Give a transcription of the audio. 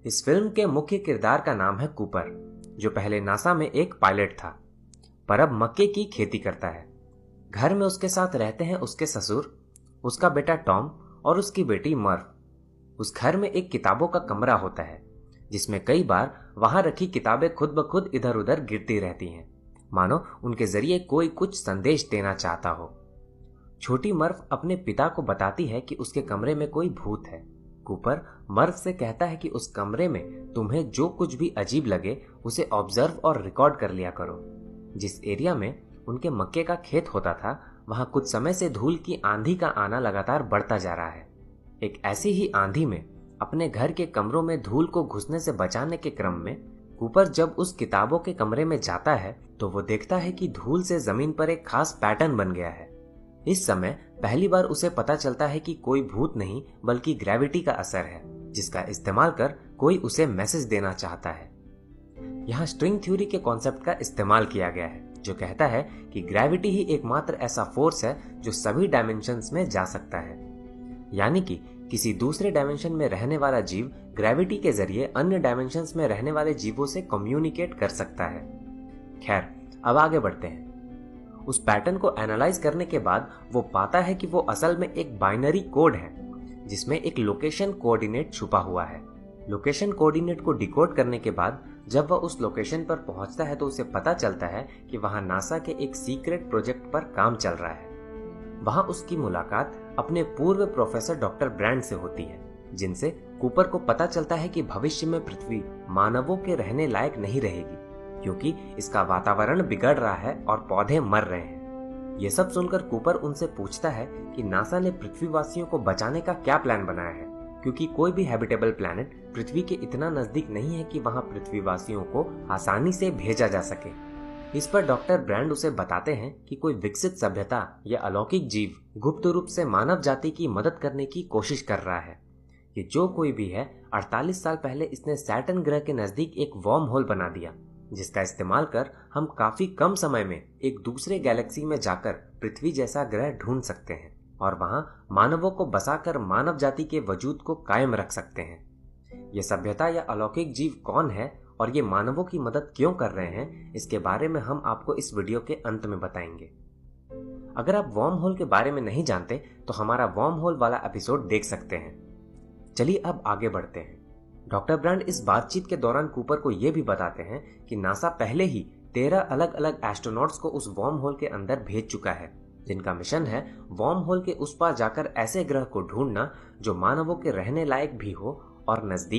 इस फिल्म के मुख्य किरदार का नाम है कूपर, जो पहले नासा में एक पायलट था, पर अब मक्के की खेती करता है। घर में उसके साथ रहते हैं उसके ससुर, उसका बेटा टॉम और उसकी बेटी मर्व। उस घर में एक किताबों का कमरा होता है, जिसमें कई बार वहां रखी किताबें खुद ब खुद इधर उधर गिरती रहती हैं, मानो उनके जरिए कोई कुछ संदेश देना चाहता हो। छोटी मर्व अपने पिता को बताती है कि उसके कमरे में कोई भूत है। कूपर मर्व से कहता है कि उस कमरे में तुम्हें जो कुछ भी अजीब लगे उसे ऑब्जर्व और रिकॉर्ड कर लिया करो। जिस एरिया में उनके मक्के का खेत होता था, वहां कुछ समय से धूल की आंधी का आना लगातार बढ़ता जा रहा है। एक ऐसी ही आंधी में अपने घर के कमरों में धूल को घुसने से बचाने के क्रम में कूपर जब उस किताबों के कमरे में जाता है तो वो देखता है कि धूल से जमीन पर एक खास पैटर्न बन गया है। इस समय पहली बार उसे पता चलता है कि कोई भूत नहीं बल्कि ग्रेविटी का असर है, जिसका इस्तेमाल कर कोई उसे मैसेज देना चाहता है। यहाँ स्ट्रिंग थ्योरी के कॉन्सेप्ट का इस्तेमाल किया गया है, जो कहता है कि ग्रेविटी ही एकमात्र ऐसा फोर्स है जो सभी डायमेंशंस में जा सकता है। यानी कि किसी दूसरे डायमेंशन में रहने वाला जीव ग्रेविटी के जरिए अन्य डायमेंशंस में रहने वाले जीवों से कम्युनिकेट कर सकता है। खैर, अब आगे बढ़ते हैं। उस पैटर्न को एनालाइज करने के बाद वो पाता है कि वो असल में एक बाइनरी कोड है, जिसमें एक लोकेशन कोऑर्डिनेट छुपा हुआ है। लोकेशन कोऑर्डिनेट को डिकोड करने के बाद जब वह उस लोकेशन पर पहुंचता है तो उसे पता चलता है कि वहां नासा के एक सीक्रेट प्रोजेक्ट पर काम चल रहा है। वहां उसकी मुलाकात अपने पूर्व प्रोफेसर डॉक्टर ब्रैंड से होती है, जिनसे कूपर को पता चलता है कि भविष्य में पृथ्वी मानवों के रहने लायक नहीं रहेगी, क्योंकि इसका वातावरण बिगड़ रहा है और पौधे मर रहे हैं। ये सब सुनकर कूपर उनसे पूछता है कि नासा ने पृथ्वीवासियों को बचाने का क्या प्लान बनाया है, क्योंकि कोई भी हैबिटेबल प्लैनेट पृथ्वी के इतना नजदीक नहीं है कि वहां पृथ्वीवासियों को आसानी से भेजा जा सके। इस पर डॉक्टर ब्रैंड उसे बताते हैं कि कोई विकसित सभ्यता या अलौकिक जीव गुप्त रूप से मानव जाति की मदद करने की कोशिश कर रहा है। ये जो कोई भी है, 48 साल पहले इसने सैटर्न ग्रह के नजदीक एक वर्म होल बना दिया, जिसका इस्तेमाल कर हम काफी कम समय में एक दूसरे गैलेक्सी में जाकर पृथ्वी जैसा ग्रह ढूंढ सकते हैं और वहां मानवों को बसाकर मानव जाति के वजूद को कायम रख सकते हैं। यह सभ्यता या अलौकिक जीव कौन है और ये मानवों की मदद क्यों कर रहे हैं, इसके बारे में हम आपको इस वीडियो के अंत में बताएंगे। अगर आप वर्म होल के बारे में नहीं जानते तो हमारा वर्म होल वाला एपिसोड देख सकते हैं। चलिए अब आगे बढ़ते हैं। डॉक्टर ब्रैंड इस बातचीत के दौरान कूपर को यह भी बताते हैं कि नासा पहले ही 13 अलग अलग एस्ट्रोनॉट्स को उस वर्म होल के अंदर भेज चुका है, जिनका मिशन है वर्म होल के उस पार जाकर ऐसे ग्रह को ढूंढना जो मानवों के रहने लायक भी हो और नजदीक